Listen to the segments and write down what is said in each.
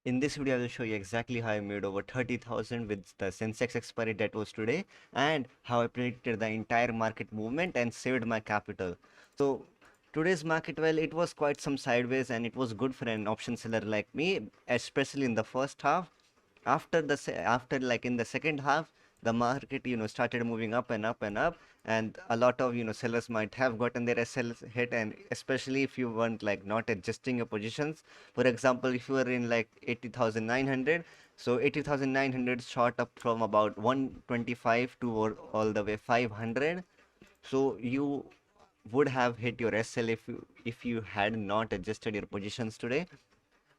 In this video, I will show you exactly how I made over 30,000 with the Sensex expiry that was today, and how I predicted the entire market movement and saved my capital. So today's market, well, it was quite some sideways, and it was good for an option seller like me, especially in the first half. After like in the second half, the market started moving up and up and up, and a lot of sellers might have gotten their SLs hit, and especially if you weren't like not adjusting your positions. For example, if you were in like 80,900, so 80,900 shot up from about 125 to all the way 500. So you would have hit your SL if you had not adjusted your positions today.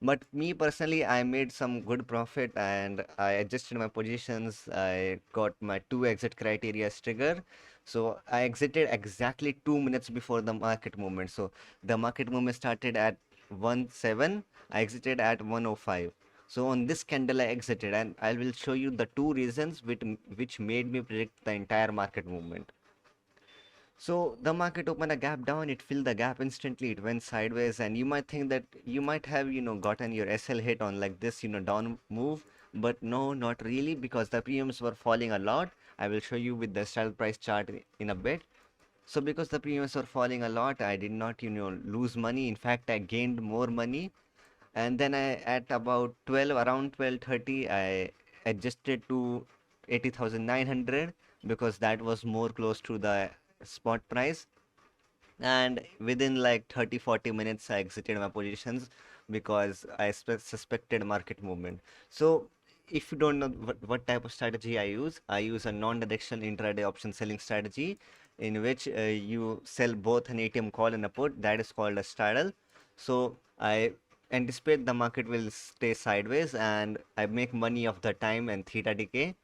But me personally, I made some good profit and I adjusted my positions. I got my two exit criteria trigger. So I exited exactly 2 minutes before the market movement. So the market movement started at 1.7. I exited at 1.05. So on this candle I exited, and I will show you the two reasons which made me predict the entire market movement. So the market opened a gap down, it filled the gap instantly, it went sideways, and you might think that you might have, gotten your SL hit on like this, down move, but no, not really, because the premiums were falling a lot. I will show you with the Straddle price chart in a bit. So because the premiums were falling a lot, I did not, lose money. In fact, I gained more money. And then at about 12, around 12:30, I adjusted to 80,900 because that was more close to the spot price. And within like 30-40 minutes I exited my positions because I suspected market movement. So if you don't know what type of strategy I use a non-directional intraday option selling strategy in which you sell both an ATM call and a put. That is called a straddle. So I anticipate the market will stay sideways and I make money of the time and theta decay.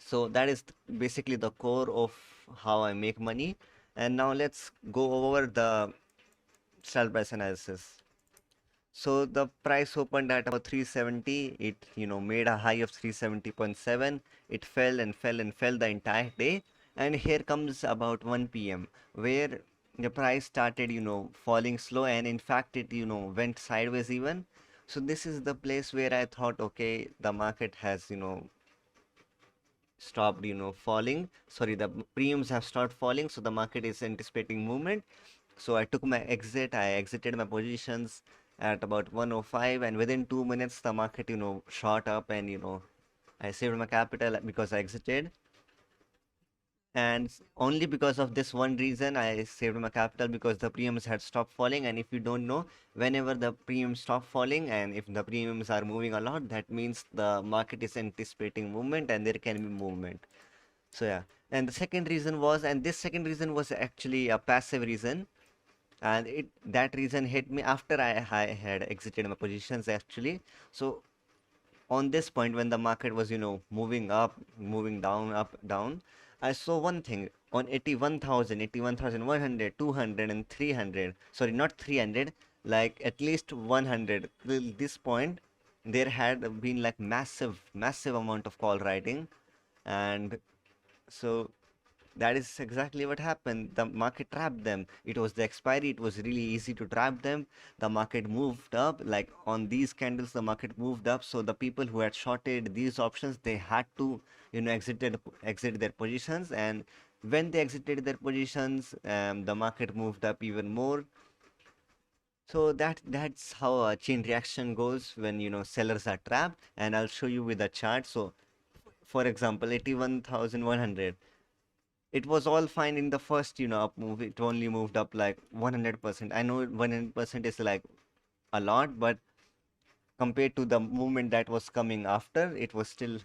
So that is basically the core of how I make money. And now let's go over the sell price analysis. So the price opened at about 370. It made a high of 370.7. It fell and fell and fell the entire day. And here comes about 1 p.m. where the price started falling slow, and in fact it went sideways even. So this is the place where I thought, okay, the market has stopped falling. Sorry, the premiums have stopped falling, so the market is anticipating movement. So I took my exit. I exited my positions at about 105, and within 2 minutes the market shot up, and I saved my capital because I exited. And only because of this one reason I saved my capital, because the premiums had stopped falling. And if you don't know, whenever the premiums stop falling and if the premiums are moving a lot, that means the market is anticipating movement and there can be movement. So yeah. And the second reason was, and this second reason was actually a passive reason, and that reason hit me after I had exited my positions actually. So on this point, when the market was moving up, moving down, up, down, I saw one thing on 81,000, 81,100, 200, and 300. Sorry, not 300, like at least 100. Till this point there had been like massive amount of call writing. And so that is exactly what happened. The market trapped them. It was the expiry. It was really easy to trap them. The market moved up. Like on these candles, the market moved up. So the people who had shorted these options, they had to, exit their positions. And when they exited their positions, the market moved up even more. So that's how a chain reaction goes when sellers are trapped. And I'll show you with a chart. So for example, 81,100. It was all fine in the first up move. It only moved up like 100%. I know 100% is like a lot, but compared to the movement that was coming after, it was still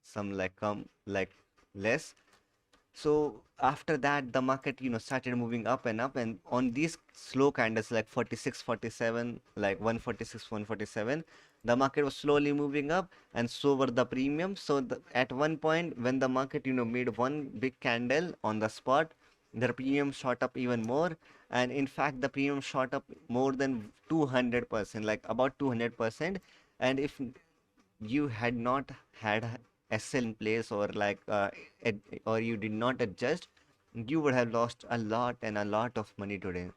some like less. So after that, the market started moving up and up, and on these slow candles like 46, 47, like 146, 147, the market was slowly moving up, and so were the premiums. So at one point when the market made one big candle on the spot, the premium shot up even more. And in fact the premium shot up more than 200%, like about 200%. And if you had not had SL in place, or like or you did not adjust, you would have lost a lot and a lot of money today.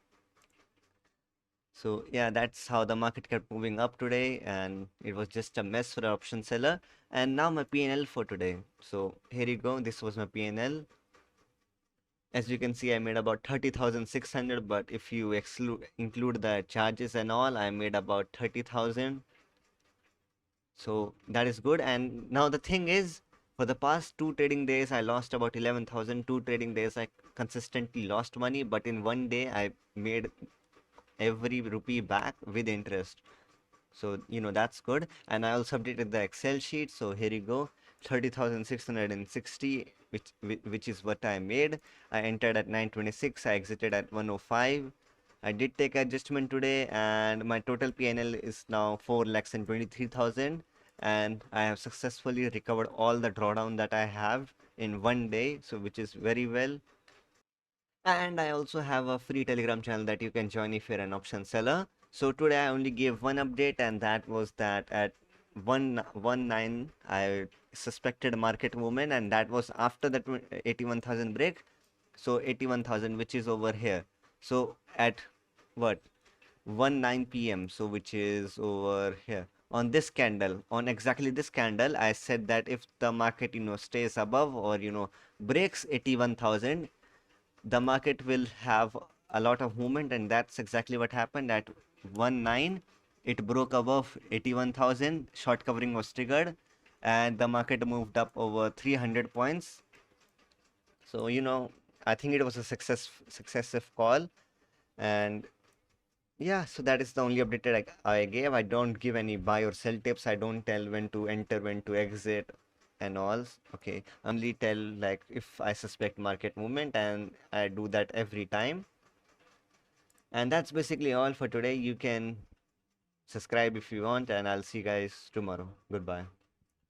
So yeah, that's how the market kept moving up today, and it was just a mess for the option seller. And now my P&L for today. So here you go. This was my P&L. As you can see, I made about 30,600, but if you include the charges and all, I made about 30,000. So that is good. And now the thing is, for the past two trading days, I lost about 11,000. Two trading days, I consistently lost money, but in one day, I made every rupee back with interest. So that's good. And I also updated the Excel sheet. So here you go, 30,660, which is what I made. I entered at 926. I exited at 105. I did take adjustment today, and my total PNL is now 4,23,000. And I have successfully recovered all the drawdown that I have in one day, so which is very well. And I also have a free Telegram channel that you can join if you're an option seller. So today I only gave one update, and that was that at 119 I suspected market movement, and that was after the 81,000 break. So 81,000, which is over here. So at what 1:09 p.m. So which is over here. On this candle, on exactly this candle, I said that if the market stays above or breaks 81,000, the market will have a lot of movement, and that's exactly what happened at 1:09. It broke above 81,000. Short covering was triggered, and the market moved up over 300 points. So I think it was a successive call. And yeah, so that is the only update that I gave. I don't give any buy or sell tips. I don't tell when to enter, when to exit, and all. Okay, I only tell like if I suspect market movement, and I do that every time. And that's basically all for today. You can subscribe if you want, and I'll see you guys tomorrow. Goodbye.